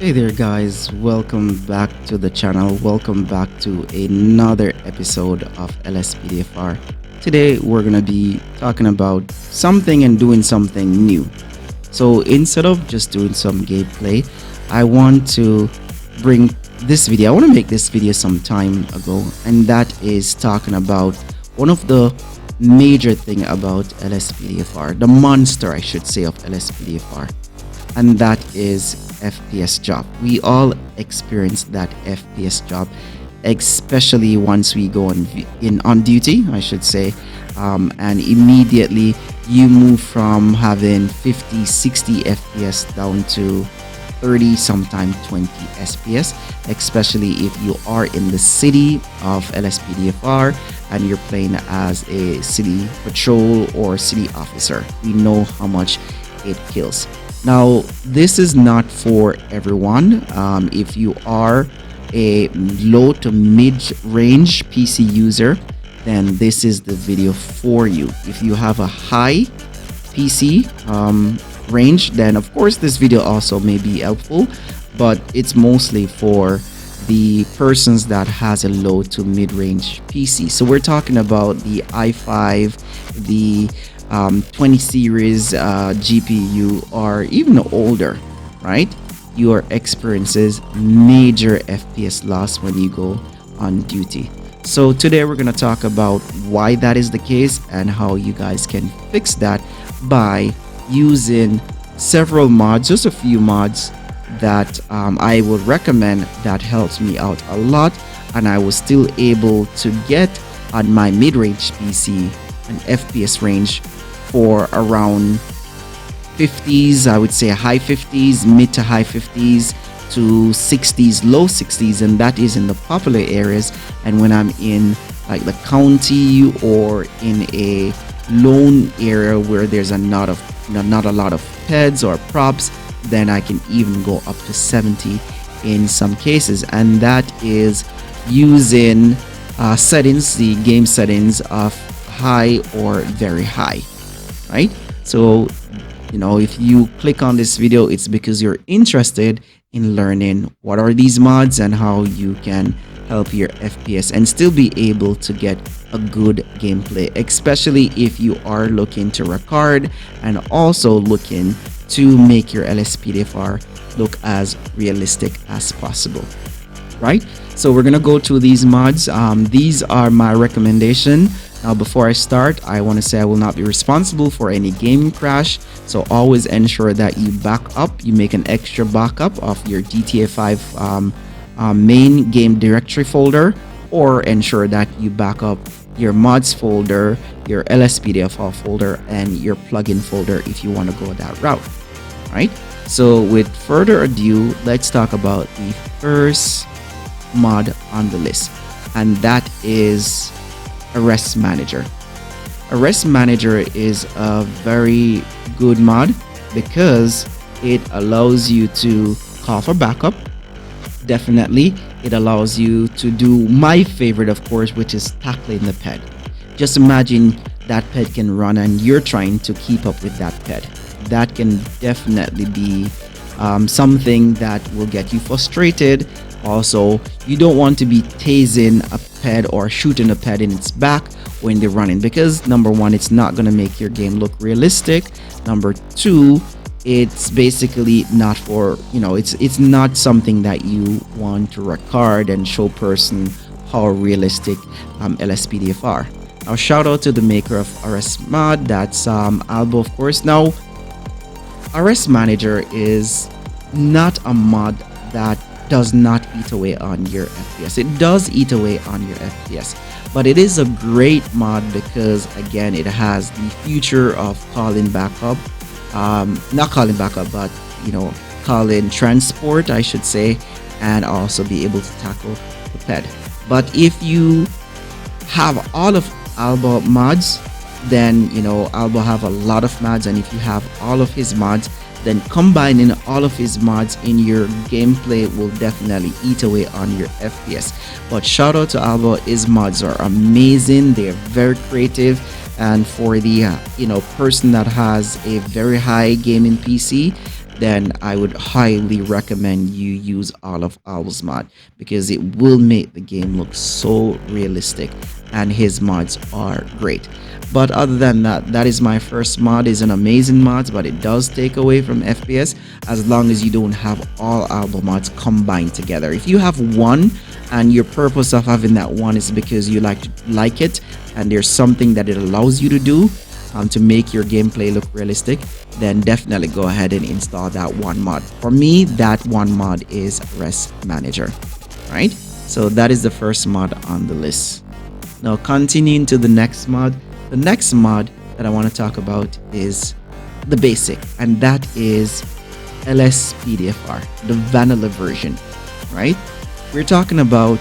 Hey there guys, welcome back to the channel. Welcome back to another episode of LSPDFR. Today we're going to be talking about something and doing something new. So instead of just doing some gameplay, I want to bring this video. I want to make this video some time ago, and that is talking about one of the major thing about LSPDFR, the monster I should say of LSPDFR, and that is FPS job. We all experience that FPS job, especially once we go on duty, I should say, and immediately you move from having 50 60 FPS down to 30, sometimes 20 FPS, especially if you are in the city of LSPDFR and you're playing as a city patrol or city officer. We know how much it kills. Now, this is not for everyone. If you are a low to mid-range PC user, then this is the video for you. If you have a high PC range, then of course this video also may be helpful, but it's mostly for the persons that has a low to mid-range PC. So we're talking about the i5, the 20 series GPU, or even older, right? Your experiences major FPS loss when you go on duty. So today we're going to talk about why that is the case and how you guys can fix that by using several mods, just a few mods that I would recommend that helps me out a lot, and I was still able to get on my mid-range PC an FPS range for around 50s, I would say high 50s, mid to high 50s to 60s, low 60s, and that is in the popular areas. And when I'm in like the county or in a lone area where there's not a lot of peds or props, then I can even go up to 70 in some cases, and that is using settings, the game settings of high or very high, right? So if you click on this video, it's because you're interested in learning what are these mods and how you can help your FPS and still be able to get a good gameplay, especially if you are looking to record and also looking to make your LSPDFR look as realistic as possible, right? So we're gonna go to these mods. These are my recommendation. Now, before I start, I want to say I will not be responsible for any game crash, so always ensure that you back up, you make an extra backup of your GTA 5 main game directory folder, or ensure that you back up your mods folder, your LSPDFR folder, and your plugin folder if you want to go that route, right? So with further ado, let's talk about the first mod on the list, and that is Arrest Manager. Arrest Manager is a very good mod because it allows you to call for backup. Definitely, it allows you to do my favorite, of course, which is tackling the ped. Just imagine that ped can run and you're trying to keep up with that ped. That can definitely be something that will get you frustrated. Also, you don't want to be tasing a ped or shooting a ped in its back when they're running, because number one, it's not going to make your game look realistic. Number two, it's basically not for, it's not something that you want to record and show person how realistic LSPDFR. Now, shout out to the maker of Arrest Mod, that's Albo, of course. Now, Arrest Manager is not a mod that does not eat away on your FPS. It does eat away on your FPS, but it is a great mod because, again, it has the feature of calling backup, not calling backup, but calling transport, I should say, and also be able to tackle the ped. But if you have all of Albo mods, then Albo have a lot of mods, and if you have all of his mods, then combining all of his mods in your gameplay will definitely eat away on your FPS. But shout out to Albo, his mods are amazing, they're very creative, and for the person that has a very high gaming PC, then I would highly recommend you use all of Owl's mod, because it will make the game look so realistic, and his mods are great. But other than that, that is my first mod. Is an amazing mod, but it does take away from FPS as long as you don't have all Albo mods combined together. If you have one, and your purpose of having that one is because you like it, and there's something that it allows you to do to make your gameplay look realistic, then definitely go ahead and install that one mod. For me, that one mod is Res Manager, right? So that is the first mod on the list. Now continuing to the next mod. The next mod that I want to talk about is the basic, and that is LSPDFR, the vanilla version, right? We're talking about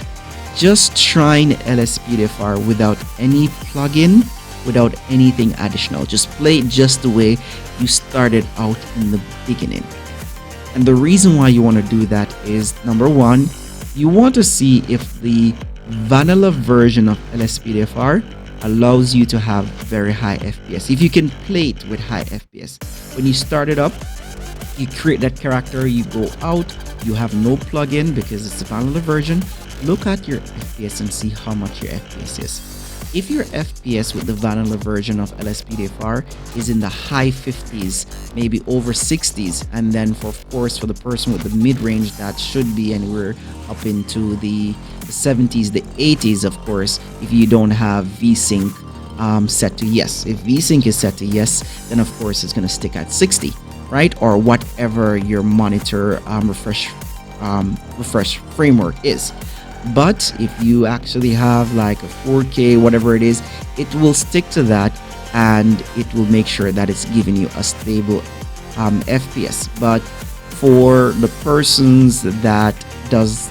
just trying LSPDFR without any plugin, without anything additional. Just play it just the way you started out in the beginning. And the reason why you want to do that is, number one, you want to see if the vanilla version of LSPDFR allows you to have very high FPS. If you can play it with high FPS. When you start it up, you create that character, you go out, you have no plugin because it's the vanilla version. Look at your FPS and see how much your FPS is. If your FPS with the vanilla version of LSPDFR is in the high 50s, maybe over 60s, and then of course for the person with the mid-range, that should be anywhere up into the 70s, the 80s, of course, if you don't have VSync set to yes. If VSync is set to yes, then of course it's going to stick at 60, right? Or whatever your monitor refresh framework is. But if you actually have like a 4K, whatever it is, it will stick to that, and it will make sure that it's giving you a stable FPS. But for the persons that does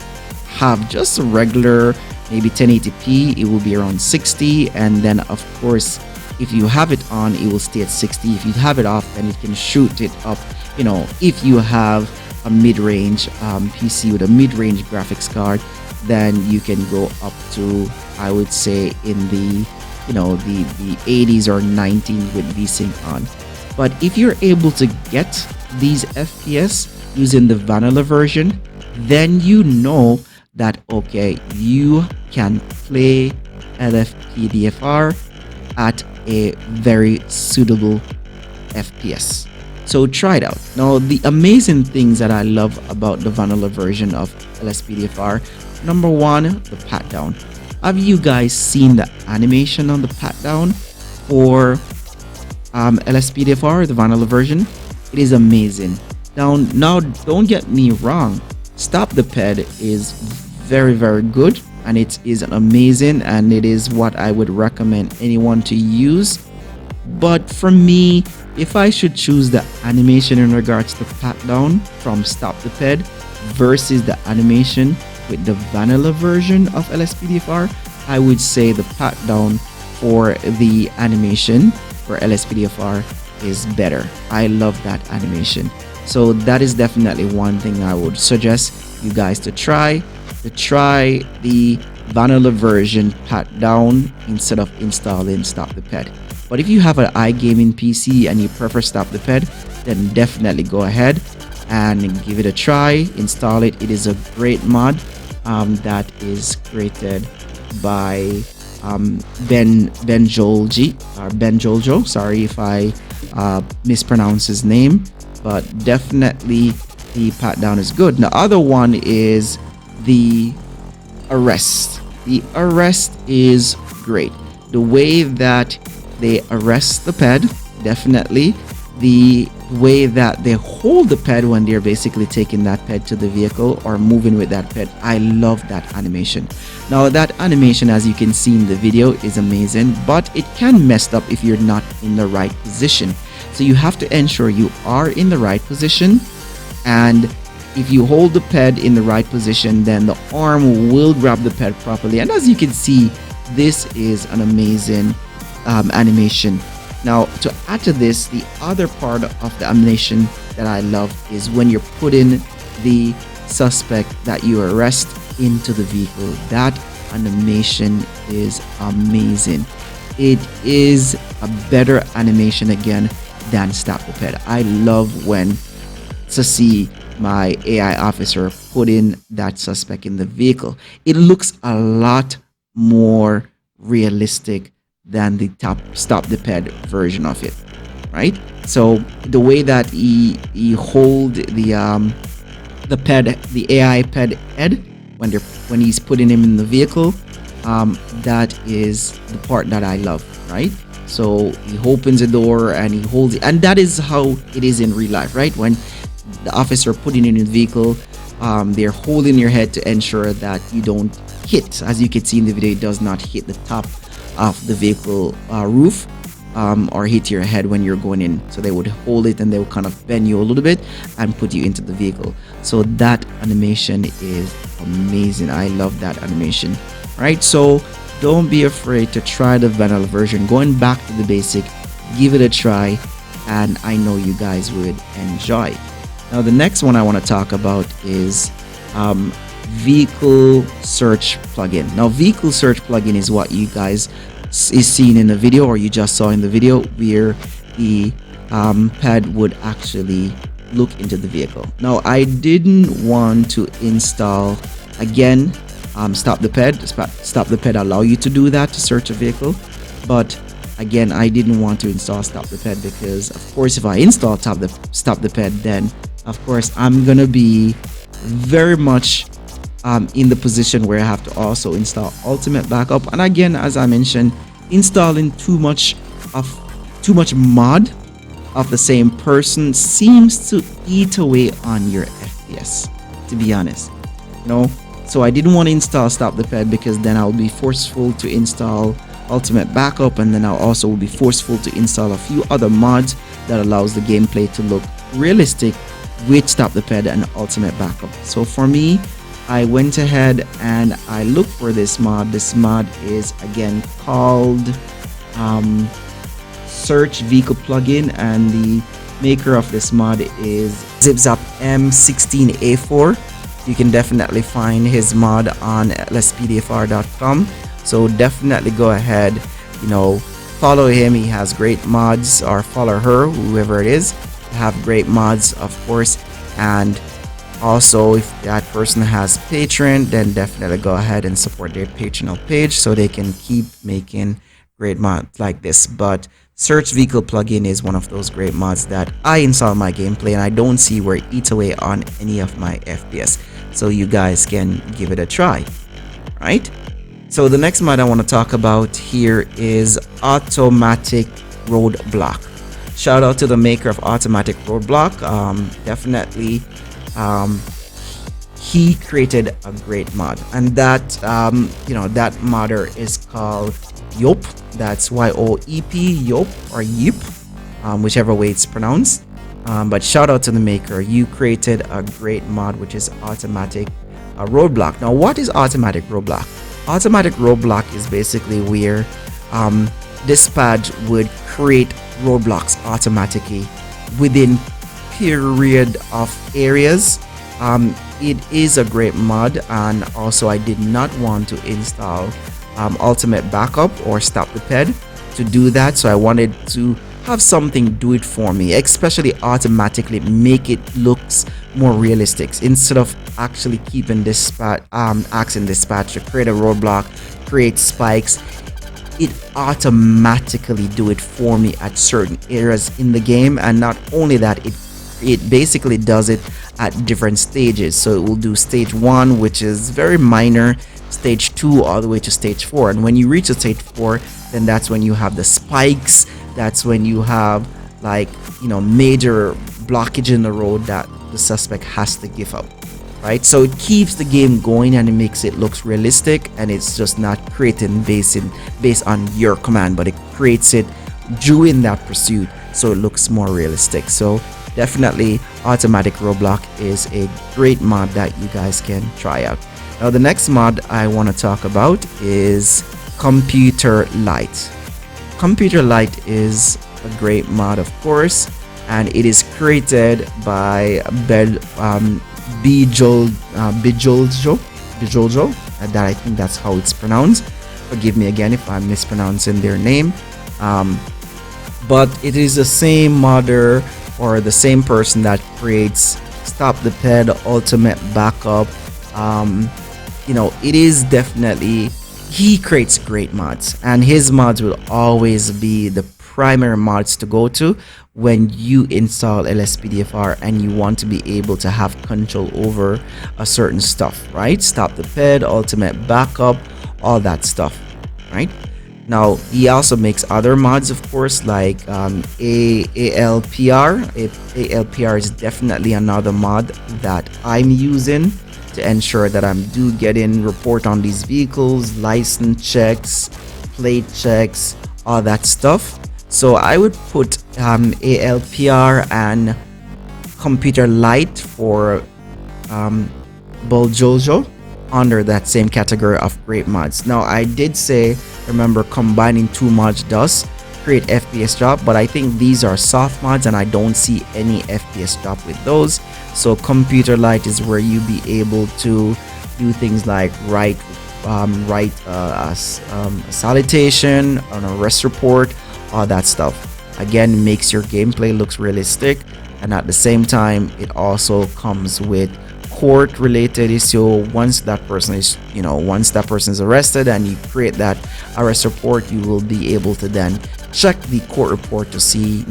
have just a regular maybe 1080p, it will be around 60, and then of course if you have it on, it will stay at 60. If you have it off, then it can shoot it up. You know, if you have a mid-range PC with a mid-range graphics card, then you can go up to, I would say, in the, you know, the 80s or 90s with VSync on. But if you're able to get these FPS using the vanilla version, then you know that okay, you can play LSPDFR at a very suitable FPS. So try it out. Now, the amazing things that I love about the vanilla version of LSPDFR, number one, the pat down. Have you guys seen the animation on the pat down for LSPDFR, the vanilla version? It is amazing. Now, don't get me wrong. Stop the ped is very, very good, and it is amazing, and it is what I would recommend anyone to use. But for me, if I should choose the animation in regards to pat down from Stop the Ped versus the animation with the vanilla version of LSPDFR, I would say the pat down for the animation for LSPDFR is better. I love that animation. So that is definitely one thing I would suggest you guys to try the vanilla version pat down instead of installing Stop the Ped. But if you have an iGaming PC and you prefer Stop the Ped, then definitely go ahead and give it a try, install it. It is a great mod that is created by Ben Joljo. Sorry if I mispronounce his name, but definitely the pat down is good. The other one is the arrest. The arrest is great. The way that they arrest the ped, definitely. The way that they hold the ped when they're basically taking that ped to the vehicle or moving with that ped, I love that animation. Now that animation, as you can see in the video, is amazing, but it can mess up if you're not in the right position. So you have to ensure you are in the right position, and if you hold the ped in the right position, then the arm will grab the ped properly. And as you can see, this is an amazing animation. Now, to add to this, the other part of the animation that I love is when you're putting the suspect that you arrest into the vehicle. That animation is amazing. It is a better animation again than Stop the Ped. I love when to see my AI officer put in that suspect in the vehicle. It looks a lot more realistic than the top stop the ped version of it, right? So the way that he hold the ped, the AI ped head when he's putting him in the vehicle, that is the part that I love, right? So he opens the door and he holds it, and that is how it is in real life, right? When the officer putting in the vehicle, they're holding your head to ensure that you don't hit. As you can see in the video, it does not hit the top of the vehicle roof, or hit your head when you're going in. So they would hold it and they would kind of bend you a little bit and put you into the vehicle. So that animation is amazing. I love that animation, right? So don't be afraid to try the vanilla version. Going back to the basic, give it a try, and I know you guys would enjoy. Now the next one I want to talk about is vehicle search plugin. Now vehicle search plugin is what you guys is seen in the video, or you just saw in the video, where the pad would actually look into the vehicle. Now I didn't want to install again stop the ped allow you to do that, to search a vehicle, but again I didn't want to install stop the ped because of course if I install stop the ped, then of course I'm gonna be very much in the position where I have to also install ultimate backup. And again, as I mentioned, installing too much mod of the same person seems to eat away on your FPS, to be honest, you know. So I didn't want to install stop the ped because then I'll be forceful to install ultimate backup, and then I'll also be forceful to install a few other mods that allows the gameplay to look realistic with stop the ped and ultimate backup. So for me, I went ahead and I looked for this mod. This mod is again called Search Vehicle Plugin, and the maker of this mod is ZipZap M16A4. You can definitely find his mod on LSPDFR.com. So definitely go ahead, you know, follow him. He has great mods, or follow her, whoever it is. Have great mods, of course. And also, if that person has Patreon, then definitely go ahead and support their Patreon page so they can keep making great mods like this. But Search Vehicle Plugin is one of those great mods that I install in my gameplay, and I don't see where it eats away on any of my FPS. So you guys can give it a try, right? So the next mod I want to talk about here is Automatic Roadblock. Shout out to the maker of Automatic Roadblock. Definitely he created a great mod, and that you know, that modder is called Yop. That's YOEP, Yop, or Yip, whichever way it's pronounced. But shout out to the maker. You created a great mod, which is Automatic Roadblock. Now what is Automatic Roadblock? Automatic Roadblock is basically where this pad would create roadblocks automatically within period of areas. It is a great mod, and also I did not want to install ultimate backup or stop the ped to do that, so I wanted to have something do it for me, especially automatically make it looks more realistic instead of actually keeping dispatch asking dispatch to create a roadblock, create spikes. It automatically do it for me at certain areas in the game, and not only that, it basically does it at different stages. So it will do stage 1, which is very minor, stage 2 all the way to stage 4, and when you reach a stage 4, then that's when you have the spikes. That's when you have, like, you know, major blockage in the road that the suspect has to give up, right? So it keeps the game going and it makes it looks realistic, and it's just not creating based on your command, but it creates it during that pursuit, so it looks more realistic. So definitely Automatic Roadblock is a great mod that you guys can try out. Now the next mod I want to talk about is Computer Light. Computer Light is a great mod, of course, and it is created by Bijoljo, that I think that's how it's pronounced. Forgive me again if I'm mispronouncing their name. But it is the same modder or the same person that creates Stop the Ped Ultimate Backup. It is definitely, he creates great mods, and his mods will always be the primary mods to go to when you install LSPDFR and you want to be able to have control over a certain stuff, right? Stop the Ped, Ultimate Backup, all that stuff, right? Now he also makes other mods, of course, like ALPR. ALPR is definitely another mod that I'm using to ensure that I'm getting report on these vehicles, license checks, plate checks, all that stuff. So I would put ALPR and Computer Light for Boljojo under that same category of great mods. Now I did say, remember, combining two mods does create FPS drop, but I think these are soft mods and I don't see any FPS drop with those. So Computer Light is where you be able to do things like write a salutation, an arrest report, all that stuff. Again, makes your gameplay looks realistic, and at the same time it also comes with court related issue. Once that person is arrested and you create that arrest report, you will be able to then check the court report to see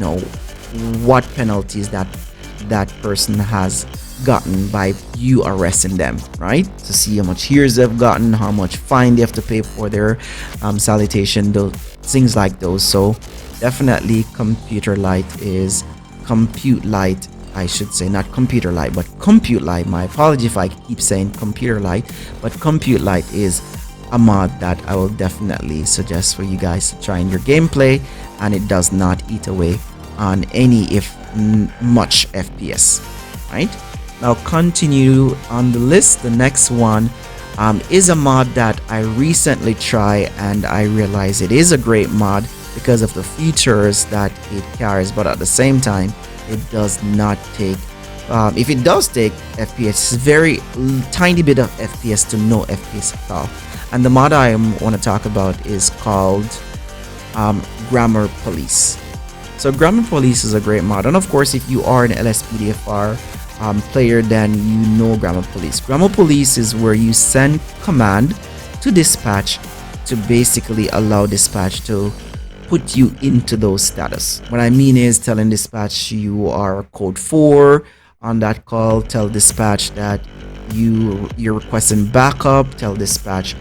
what penalties that person has gotten by you arresting them, right? To see how much years they've gotten, how much fine they have to pay for their salutation, those things like those. So definitely Compute Light, I should say, not Computer Light, but Compute Light. My apology if I keep saying Computer Light, but Compute Light is a mod that I will definitely suggest for you guys to try in your gameplay, and it does not eat away on any, if much, FPS, right? Now continue on the list. The next one is a mod that I recently tried, and I realized it is a great mod because of the features that it carries, but at the same time it does not take if it does take FPS, it's very tiny bit of FPS to no FPS at all. And the mod I want to talk about is called Grammar Police. So Grammar Police is a great mod, and of course if you are an LSPDFR player, then you know Grammar Police. Grammar Police is where you send command to dispatch to basically allow dispatch to put you into those status. What I mean is telling dispatch you are code 4 on that call, tell dispatch that you're requesting backup, tell dispatch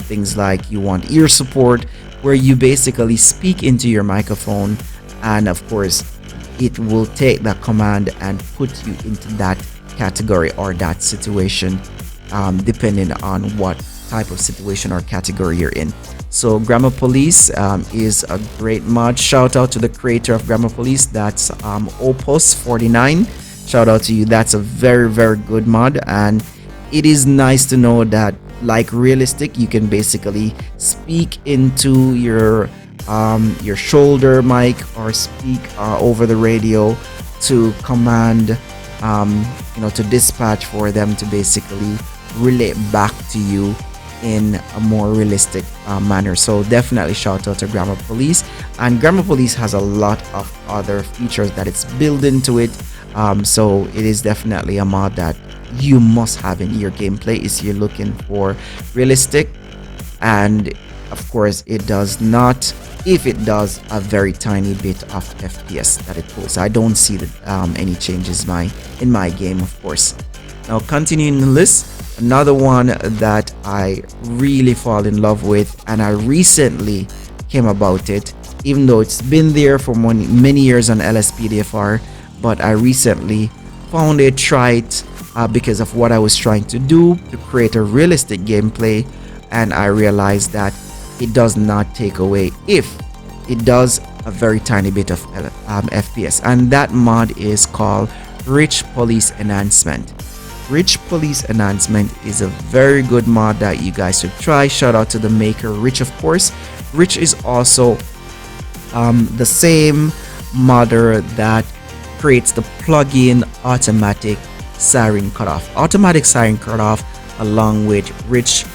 things like you want ear support, where you basically speak into your microphone, and of course it will take that command and put you into that category or that situation, depending on what type of situation or category you're in. So Grammar Police is a great mod. Shout out to the creator of Grammar Police, that's Opus49. Shout out to you. That's a very, very good mod, and it is nice to know that, like realistic, you can basically speak into your shoulder mic or speak over the radio to command to dispatch for them to basically relate back to you in a more realistic manner. So definitely shout out to Grammar Police, and Grammar Police has a lot of other features that it's built into it, so it is definitely a mod that you must have in your gameplay if you're looking for realistic. And of course it does not, if it does, a very tiny bit of FPS that it pulls. I don't see any changes in my game, of course. Now continuing the list, another one that I really fall in love with, and I recently came about it, even though it's been there for many years on LSPDFR, but I recently found it, tried because of what I was trying to do to create a realistic gameplay, and I realized that it does not take away, if it does, a very tiny bit of FPS, and that mod is called Rich Police Enhancement. Rich Police Enhancement is a very good mod that you guys should try. Shout out to the maker, Rich, of course. Rich is also the same modder that creates the plugin Automatic Siren Cutoff. Automatic Siren Cutoff along with Rich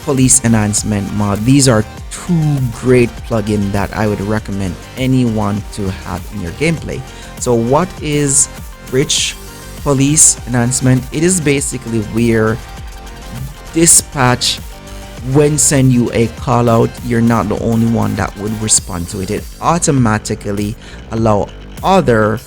Police Enhancement mod. These are two great plugins that I would recommend anyone to have in your gameplay. So what is Rich Police Enhancement? It is basically where dispatch, when send you a call out, you're not the only one that would respond to it. It automatically allow other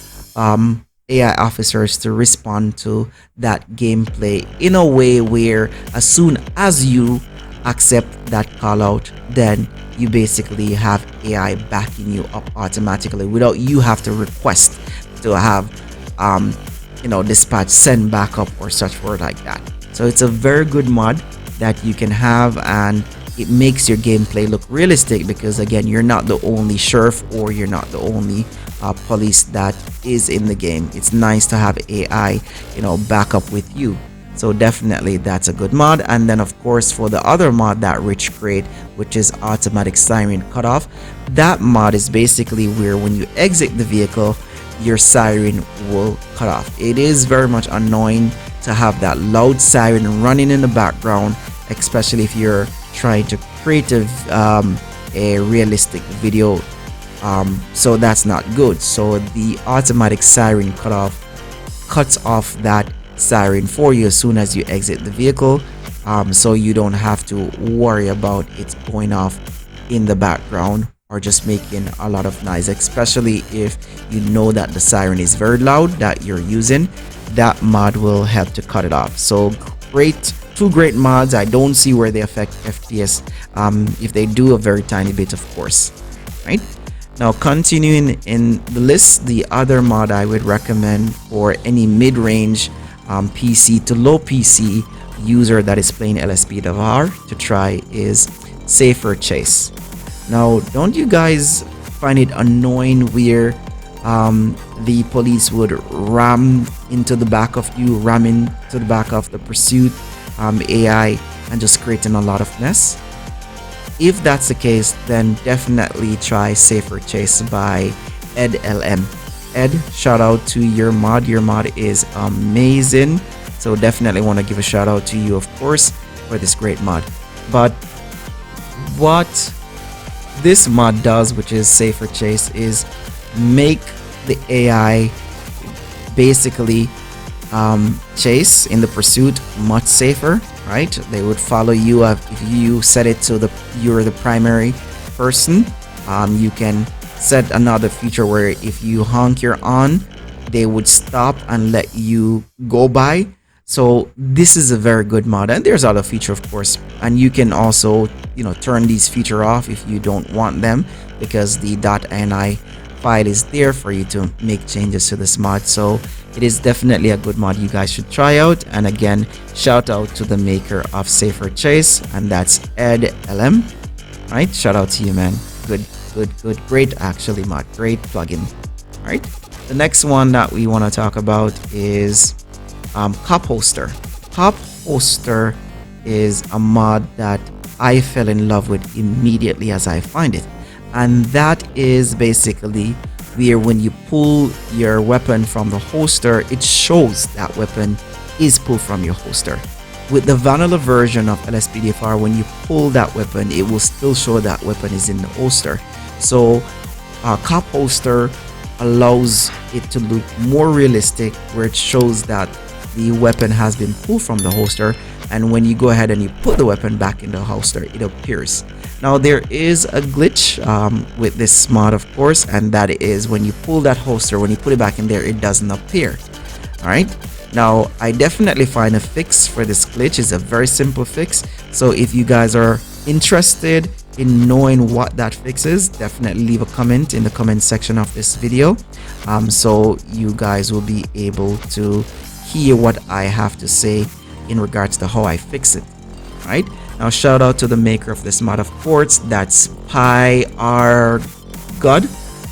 AI officers to respond to that gameplay in a way where as soon as you accept that call out, then you basically have AI backing you up automatically without you have to request to have dispatch send backup or such word like that. So it's a very good mod that you can have, and it makes your gameplay look realistic because again, you're not the only sheriff or you're not the only police that is in the game. It's nice to have AI back up with you. So definitely that's a good mod. And then of course for the other mod that Rich create, which is automatic siren cutoff, that mod is basically where when you exit the vehicle, your siren will cut off. It is very much annoying to have that loud siren running in the background, especially if you're trying to create a realistic video. So that's not good. So the automatic siren cuts off that siren for you as soon as you exit the vehicle, so you don't have to worry about it going off in the background or just making a lot of noise, especially if you know that the siren is very loud that you're using. That mod will help to cut it off. So great, two great mods. I don't see where they affect FPS. If they do, a very tiny bit, of course. Right now, continuing in the list, the other mod I would recommend for any mid-range PC to low PC user that is playing LSPDFR to try is Safer Chase. Now, don't you guys find it annoying where the police would ram into the back of you, ram into the back of the pursuit AI, and just creating a lot of mess? If that's the case, then definitely try Safer Chase by EdLM. Ed, shout out to your mod. Your mod is amazing. So definitely want to give a shout out to you, of course, for this great mod. But what this mod does, which is Safer Chase, is make the AI basically chase in the pursuit much safer, right? They would follow you if you set it to you're the primary person. You can set another feature where if you honk your horn, they would stop and let you go by. So this is a very good mod, and there's other feature, of course, and you can also turn these feature off if you don't want them, because the .ini file is there for you to make changes to this mod. So it is definitely a good mod you guys should try out. And again, shout out to the maker of Safer Chase, and that's EdLM. Right, shout out to you, man. Good, great actually mod, great plugin. All right, the next one that we want to talk about is Cop Hoster. Cop Hoster is a mod that I fell in love with immediately as I find it, and that is basically where when you pull your weapon from the holster, it shows that weapon is pulled from your holster. With the vanilla version of LSPDFR, when you pull that weapon, it will still show that weapon is in the holster. So Cop Holster allows it to look more realistic, where it shows that the weapon has been pulled from the holster, and when you go ahead and you put the weapon back in the holster, it appears. Now there is a glitch with this mod, of course, and that is when you pull that holster, when you put it back in there, it doesn't appear. All right, now I definitely find a fix for this glitch. It's a very simple fix, so if you guys are interested in knowing what that fix is, definitely leave a comment in the comment section of this video, so you guys will be able to hear what I have to say in regards to how I fix it. Right now, shout out to the maker of this mod, of course, that's PierGud.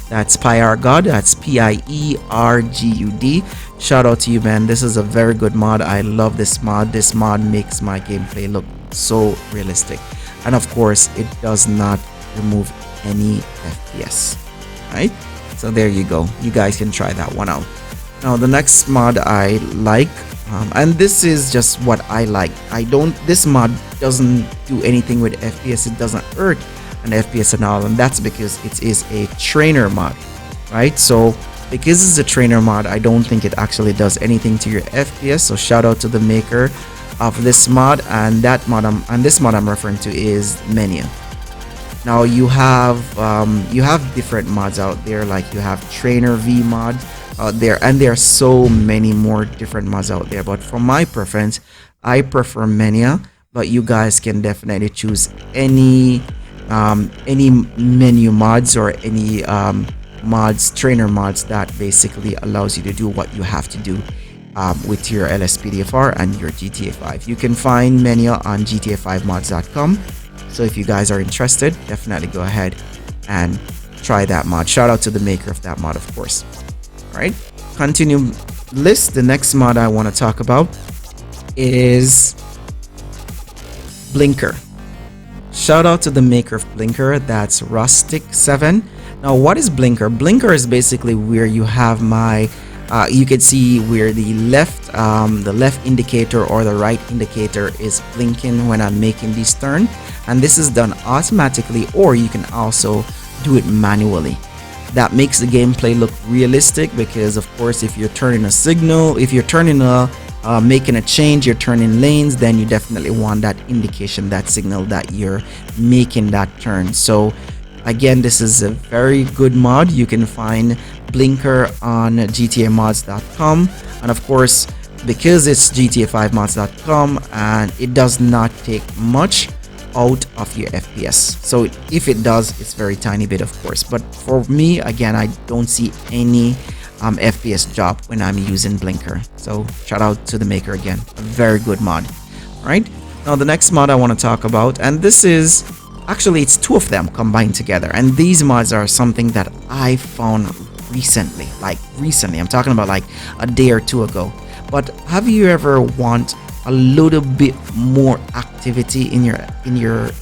That's PierGud. That's PIERGUD. Shout out to you, man. This is a very good mod. I love this mod. This mod makes my gameplay look so realistic, and of course it does not remove any FPS. Right, so there you go. You guys can try that one out. Now the next mod I like, and this is just what I like. This mod doesn't do anything with FPS. It doesn't hurt and FPS and all, and that's because it is a trainer mod, right? So because it's a trainer mod, I don't think it actually does anything to your FPS. So shout out to the maker of this mod, and this mod I'm referring to is Menu. Now you have different mods out there, like you have Trainer V mod out there, and there are so many more different mods out there. But for my preference, I prefer Menu, but you guys can definitely choose any menu mods or any trainer mods that basically allows you to do what you have to do with your LSPDFR and your GTA 5. You can find Menu on GTAV5mods.com. So if you guys are interested, definitely go ahead and try that mod. Shout out to the maker of that mod, of course. All right, continue list. The next mod I want to talk about is Blinker. Shout out to the maker of Blinker, that's Rustic7. Now what is Blinker? Blinker is basically where you have my you can see where the left indicator or the right indicator is blinking when I'm making this turn, and this is done automatically, or you can also do it manually. That makes the gameplay look realistic, because of course if you're turning a signal, if you're turning making a change, you're turning lanes, then you definitely want that indication, that signal that you're making that turn. So again, this is a very good mod. You can find Blinker on gtamods.com, and of course because it's gta5mods.com, and it does not take much out of your FPS. So if it does, it's very tiny bit, of course, but for me, again, I don't see any FPS drop when I'm using Blinker. So shout out to the maker again, a very good mod. All right, now the next mod I want to talk about, and this is actually, it's two of them combined together, and these mods are something that I found recently, I'm talking about like a day or two ago. But have you ever want a little bit more activity in your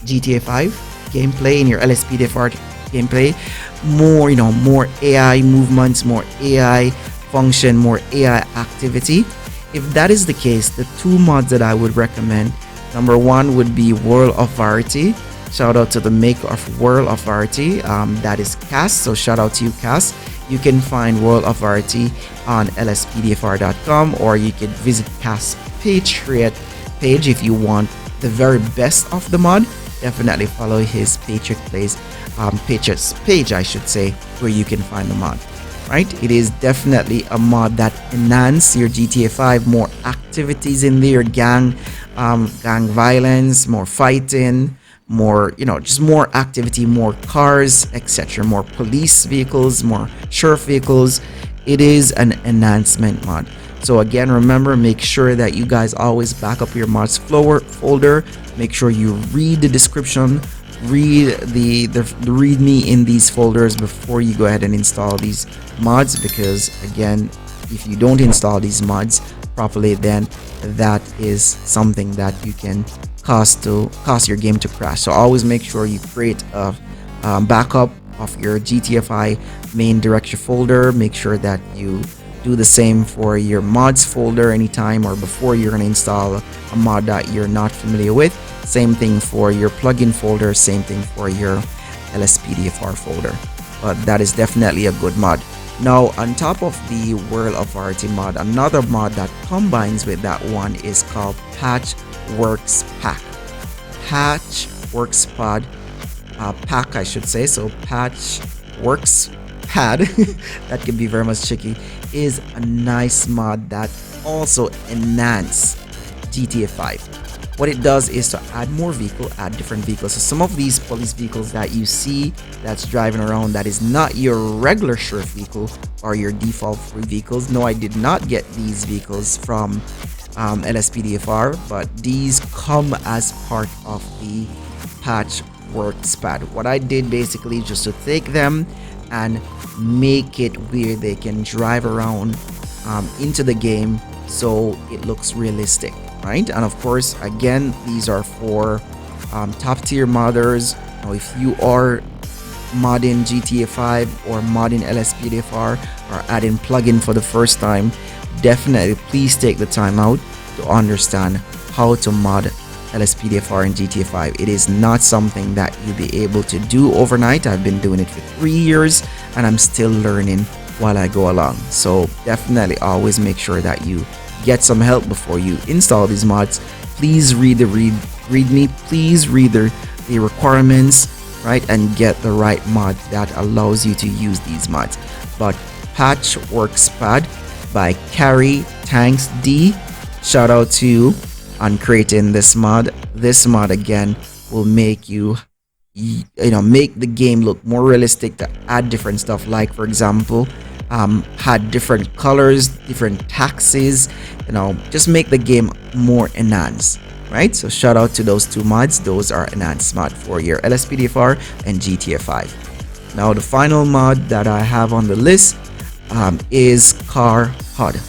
GTA 5 gameplay, in your LSPDFR gameplay, more, you know, more AI movements, more AI function, more AI activity? If that is the case, the two mods that I would recommend, number one would be World of Variety. Shout out to the maker of World of Variety, that is Cass. So shout out to you, Cass. You can find World of Variety on lspdfr.com, or you can visit Cass' Patriot page if you want the very best of the mod. Definitely follow his Patriot's page, I should say, where you can find the mod. Right? It is definitely a mod that enhances your GTA 5, more activities in there, gang violence, more fighting, more, you know, just more activity, more cars, etc., more police vehicles, more sheriff vehicles. It is an enhancement mod. So again, remember, make sure that you guys always back up your mods folder. Make sure you read the description, read the readme in these folders before you go ahead and install these mods, because again, if you don't install these mods properly, then that is something that you can cause your game to crash. So always make sure you create a backup of your GTFI main directory folder. Make sure that you do the same for your mods folder anytime or before you're going to install a mod that you're not familiar with. Same thing for your plugin folder, same thing for your LSPDFR folder. But that is definitely a good mod. Now, on top of the World of Variety mod, another mod that combines with that one is called Patchworks Pack. Patchworks pack, I should say. So Patchworks Pad, that can be very much tricky, is a nice mod that also enhance GTA 5. What it does is to add more add different vehicles. So some of these police vehicles that you see that's driving around, that is not your regular sheriff vehicle or your default free vehicles. No, I did not get these vehicles from LSPDFR, but these come as part of the Patchworks Pad. What I did basically just to take them and make it where they can drive around into the game so it looks realistic, right? And of course, again, these are for top tier modders. Now, if you are modding GTA 5 or modding LSPDFR or adding plugin for the first time, definitely please take the time out to understand how to mod LSPDFR and GTA 5. It is not something that you'll be able to do overnight. I've been doing it for 3 years and I'm still learning while I go along. So definitely always make sure that you get some help before you install these mods. Please read the readme. Please read the requirements, right, and get the right mod that allows you to use these mods. But Patch Works Pad by Carry Tanks D, shout out to you on creating this mod. This mod again will make you make the game look more realistic, to add different stuff, like for example had different colors, different taxes, just make the game more enhanced, right? So shout out to those two mods. Those are enhanced mod for your LSPDFR and GTA 5. Now the final mod that I have on the list is Car HUD.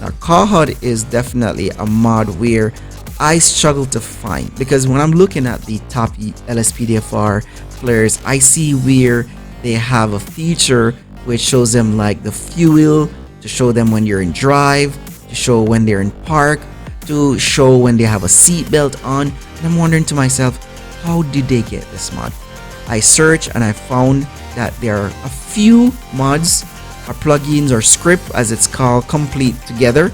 Now Car HUD is definitely a mod where I struggle to find, because when I'm looking at the top LSPDFR players, I see where they have a feature which shows them like the fuel, to show them when you're in drive, to show when they're in park, to show when they have a seatbelt on. And I'm wondering to myself, how did they get this mod? I searched and I found that there are a few mods or plugins or script, as it's called, complete together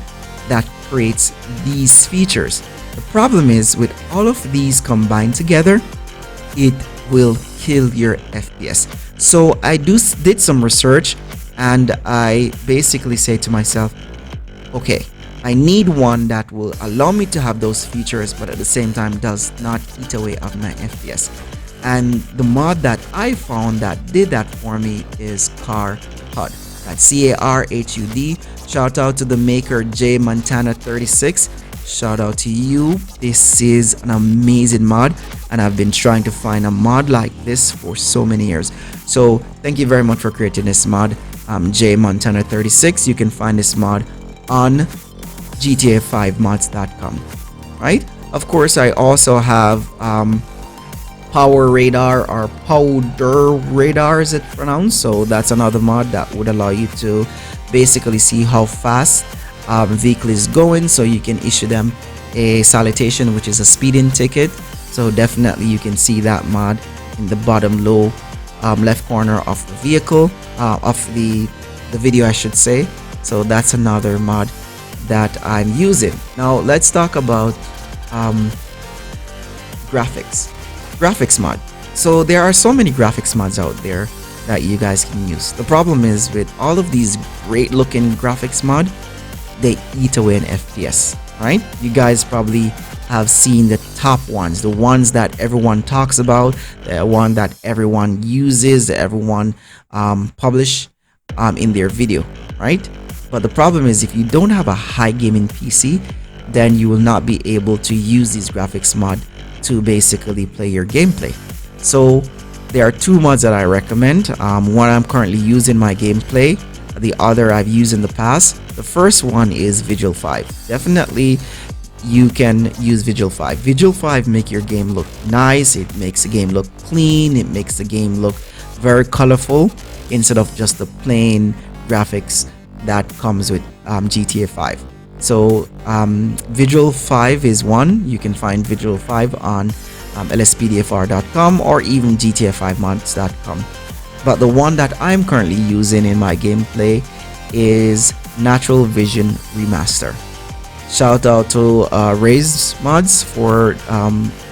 that creates these features. The problem is, with all of these combined together, it will kill your FPS. So I did some research and I basically say to myself, okay, I need one that will allow me to have those features but at the same time does not eat away at my FPS. And the mod that I found that did that for me is Car HUD. That's CARHUD. Shout out to the maker J Montana 36. Shout out to you. This is an amazing mod and I've been trying to find a mod like this for so many years. So thank you very much for creating this mod, J Montana 36. You can find this mod on GTAV5mods.com, right? Of course, I also have Power Radar, or Powder Radar is it pronounced. So that's another mod that would allow you to basically see how fast vehicle is going, so you can issue them a citation, which is a speeding ticket. So definitely you can see that mod in the bottom low left corner of the vehicle, of the video I should say. So that's another mod that I'm using. Now let's talk about graphics mod. So there are so many graphics mods out there that you guys can use. The problem is, with all of these great looking graphics mod, they eat away an FPS, right? You guys probably have seen the top ones, the ones that everyone talks about, the one that everyone uses, that everyone publish in their video, right? But the problem is, if you don't have a high gaming PC, then you will not be able to use these graphics mod to basically play your gameplay. So there are two mods that I recommend. One I'm currently using my gameplay, the other I've used in the past. The first one is Visual 5. Definitely you can use Visual 5. Visual 5 make your game look nice. It makes the game look clean. It makes the game look very colorful instead of just the plain graphics that comes with GTA 5. So Visual 5 is one. You can find Visual 5 on LSPDFR.com or even GTAV5mods.com. But the one that I'm currently using in my gameplay is Natural Vision Remaster. Shout out to Reshade mods for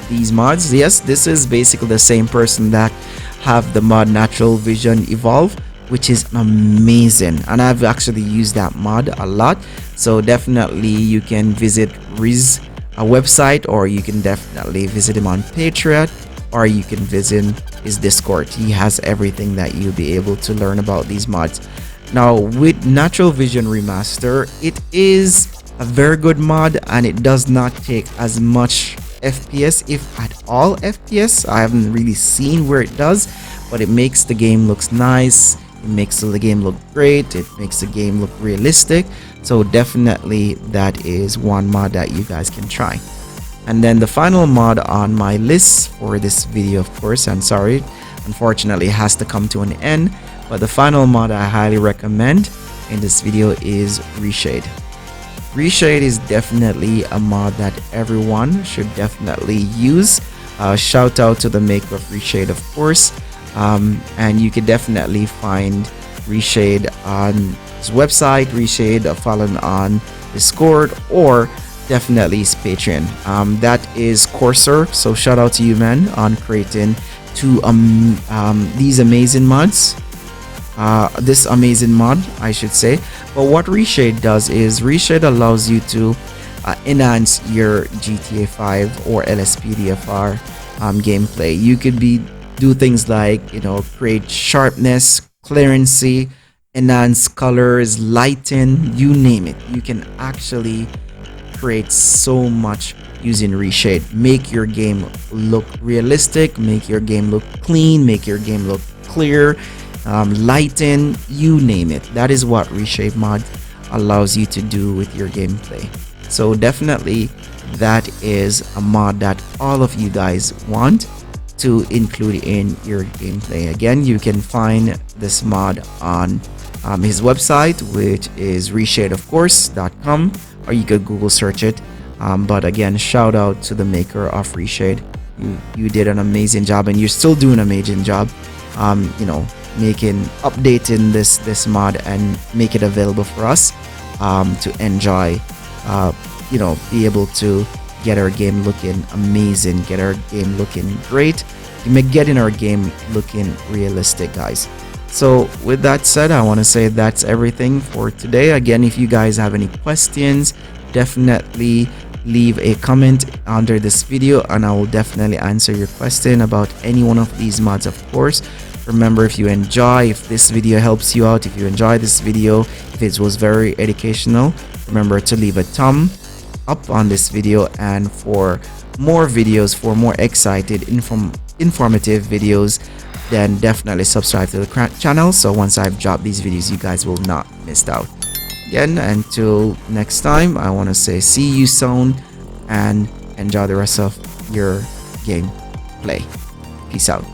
these mods. Yes, this is basically the same person that have the mod Natural Vision Evolve, which is amazing, and I've actually used that mod a lot. So definitely you can visit Riz website, or you can definitely visit him on Patreon, or you can visit his Discord. He has everything that you'll be able to learn about these mods. Now with Natural Vision Remaster, it is a very good mod and it does not take as much FPS, if at all FPS. I haven't really seen where it does, but it makes the game looks nice. It makes the game look great. It makes the game look realistic. So definitely that is one mod that you guys can try. And then the final mod on my list for this video, of course, I'm sorry, unfortunately it has to come to an end, but the final mod I highly recommend in this video is Reshade. Reshade is definitely a mod that everyone should definitely use. Shout out to the maker of Reshade, of course. And you can definitely find Reshade on his website, Reshade following on Discord, or definitely his Patreon. That is Corsair. So shout out to you, man, on creating these amazing mods. This amazing mod, I should say. But what Reshade does is Reshade allows you to enhance your GTA 5 or LSPDFR gameplay. You could do things like, create sharpness, clearancy, enhance colors, lighten, you name it. You can actually create so much using Reshade. Make your game look realistic, make your game look clean, make your game look clear, lighten, you name it. That is what Reshade mod allows you to do with your gameplay. So definitely that is a mod that all of you guys want to include in your gameplay. Again, you can find this mod on his website, which is reshadeofcourse.com, or you could Google search it. But again, shout out to the maker of Reshade. You did an amazing job, and you're still doing an amazing job. Updating this mod and make it available for us to enjoy. Be able to get our game looking amazing, get our game looking great, getting our game looking realistic, guys. So with that said, I want to say that's everything for today. Again, if you guys have any questions, definitely leave a comment under this video and I will definitely answer your question about any one of these mods, of course. Remember, if this video helps you out, if you enjoy this video, if it was very educational, remember to leave a thumb up on this video, and for more videos, for more excited informative videos, then definitely subscribe to the channel, so once I've dropped these videos, you guys will not miss out. Again, until next time, I want to say see you soon and enjoy the rest of your game play. Peace out.